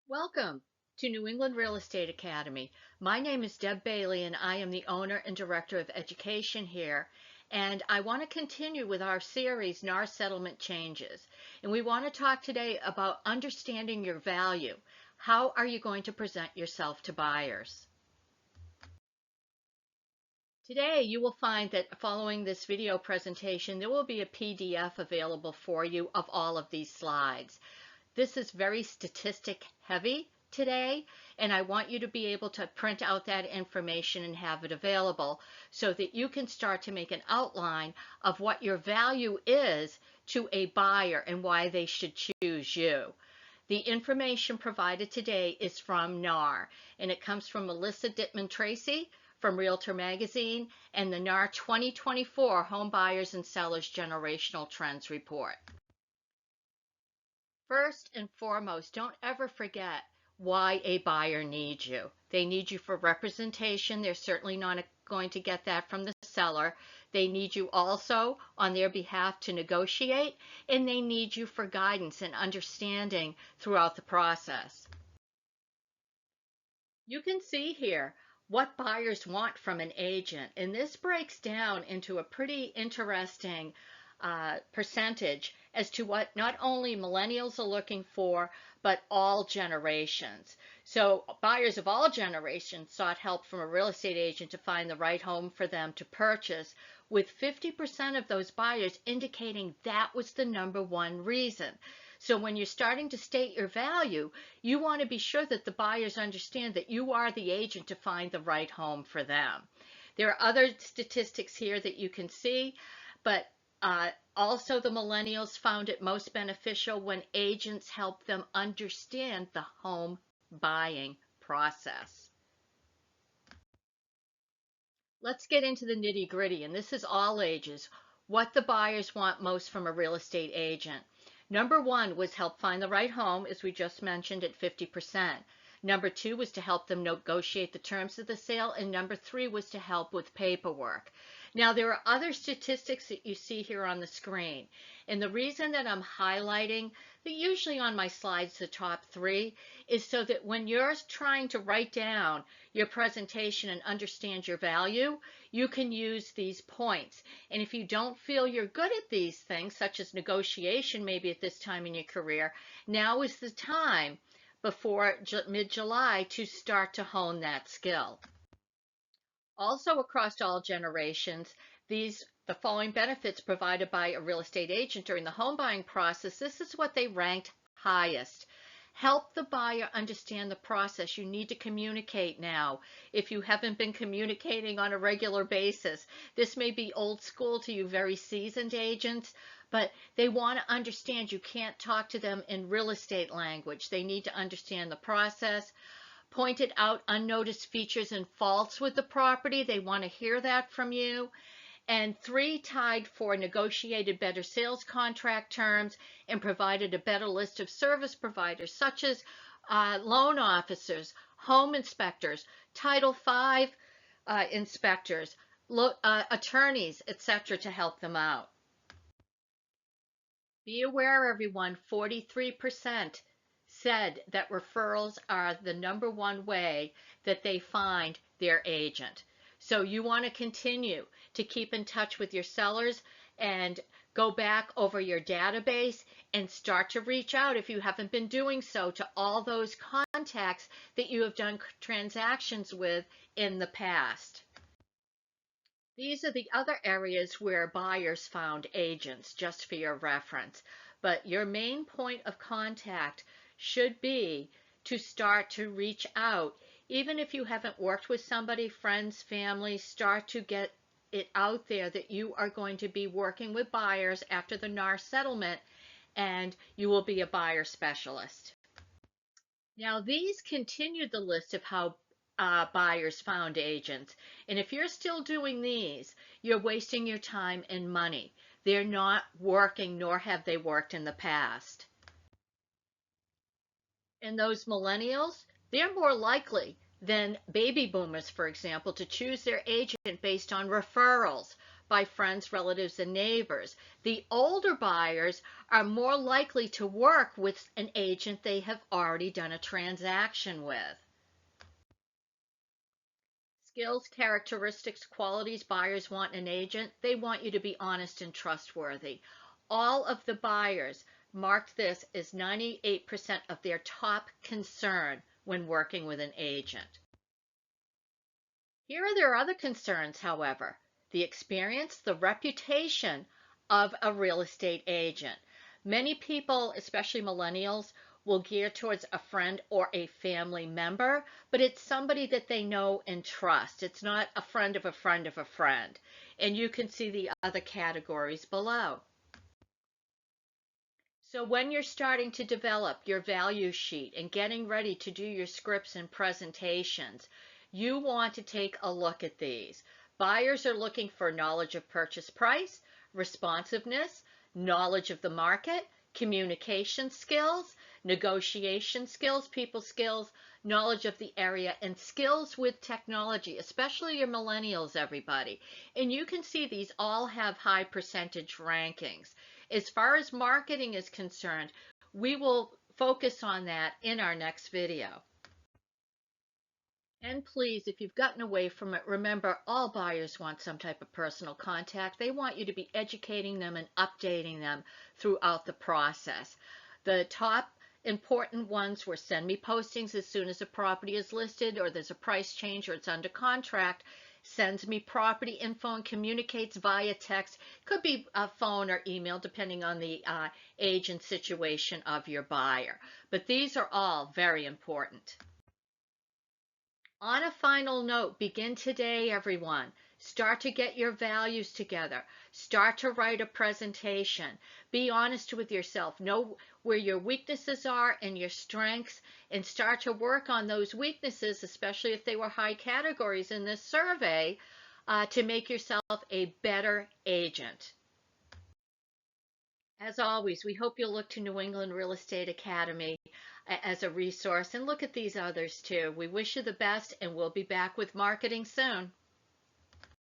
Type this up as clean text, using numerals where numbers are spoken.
Welcome to New England Real Estate Academy. My name is Deb Bailey and I am the owner and director of education here. And I want to continue with our series, NAR Settlement Changes. And we want to talk today about understanding your value. How are you going to present yourself to buyers? Today, you will find that following this video presentation, there will be a PDF available for you of all of these slides. This is very statistic heavy today, and I want you to be able to print out that information and have it available so that you can start to make an outline of what your value is to a buyer and why they should choose you. The information provided today is from NAR, and it comes from Melissa Dittman Tracy from Realtor Magazine and the NAR 2024 Home Buyers and Sellers Generational Trends Report. First and foremost, don't ever forget why a buyer needs you. They need you for representation. They're certainly not going to get that from the seller. They need you also on their behalf to negotiate, and they need you for guidance and understanding throughout the process. You can see here what buyers want from an agent, and this breaks down into a pretty interesting percentage as to what not only millennials are looking for, but all generations. So buyers of all generations sought help from a real estate agent to find the right home for them to purchase, with 50% of those buyers indicating that was the number one reason. So when you're starting to state your value, you want to be sure that the buyers understand that you are the agent to find the right home for them. There are other statistics here that you can see, but also the millennials found it most beneficial when agents helped them understand the home buying process. Let's get into the nitty-gritty, and this is all ages, what the buyers want most from a real estate agent. Number one was help find the right home, as we just mentioned, at 50%. Number two was to help them negotiate the terms of the sale, and number three was to help with paperwork. Now, there are other statistics that you see here on the screen, and the reason that I'm highlighting that usually on my slides the top three is so that when you're trying to write down your presentation and understand your value, you can use these points. And if you don't feel you're good at these things, such as negotiation maybe at this time in your career, now is the time before mid-July to start to hone that skill. Also, across all generations, the following benefits provided by a real estate agent during the home buying process, this is what they ranked highest. Help the buyer understand the process. You need to communicate now. If you haven't been communicating on a regular basis, this may be old school to you very seasoned agents, but they want to understand. You can't talk to them in real estate language. They need to understand the process. Pointed out unnoticed features and faults with the property. They want to hear that from you. And three, tied for negotiated better sales contract terms and provided a better list of service providers such as loan officers, home inspectors, Title V inspectors, attorneys, etc. to help them out. Be aware, everyone, 43% said that referrals are the number one way that they find their agent. So you want to continue to keep in touch with your sellers and go back over your database and start to reach out, if you haven't been doing so, to all those contacts that you have done transactions with in the past. These are the other areas where buyers found agents, just for your reference. But your main point of contact should be to start to reach out. Even if you haven't worked with somebody, friends, family, start to get it out there that you are going to be working with buyers after the NAR settlement, and you will be a buyer specialist. Now, these continue the list of how buyers found agents. And if you're still doing these, you're wasting your time and money. They're not working, nor have they worked in the past. And those millennials, they're more likely than baby boomers, for example, to choose their agent based on referrals, by friends, relatives, and neighbors. The older buyers are more likely to work with an agent they have already done a transaction with. Skills, characteristics, qualities buyers want in an agent. They want you to be honest and trustworthy. All of the buyers marked this as 98% of their top concern when working with an agent. Here are their other concerns, however: the experience, the reputation of a real estate agent. Many people, especially millennials, will gear towards a friend or a family member, but it's somebody that they know and trust. It's not a friend of a friend of a friend. And you can see the other categories below. So when you're starting to develop your value sheet and getting ready to do your scripts and presentations, you want to take a look at these. Buyers are looking for knowledge of purchase price, responsiveness, knowledge of the market, communication skills, negotiation skills, people skills, knowledge of the area, and skills with technology, especially your millennials, everybody. And you can see these all have high percentage rankings. As far as marketing is concerned, we will focus on that in our next video. And please, if you've gotten away from it, remember all buyers want some type of personal contact. They want you to be educating them and updating them throughout the process. The top important ones were send me postings as soon as a property is listed or there's a price change or it's under contract. Sends me property info and communicates via text. Could be a phone or email depending on the age and situation of your buyer. But these are all very important. On a final note, begin today, everyone. Start to get your values together. Start to write a presentation. Be honest with yourself. Know where your weaknesses are and your strengths, and start to work on those weaknesses, especially if they were high categories in this survey, to make yourself a better agent. As always, we hope you'll look to New England Real Estate Academy as a resource and look at these others too. We wish you the best, and we'll be back with marketing soon.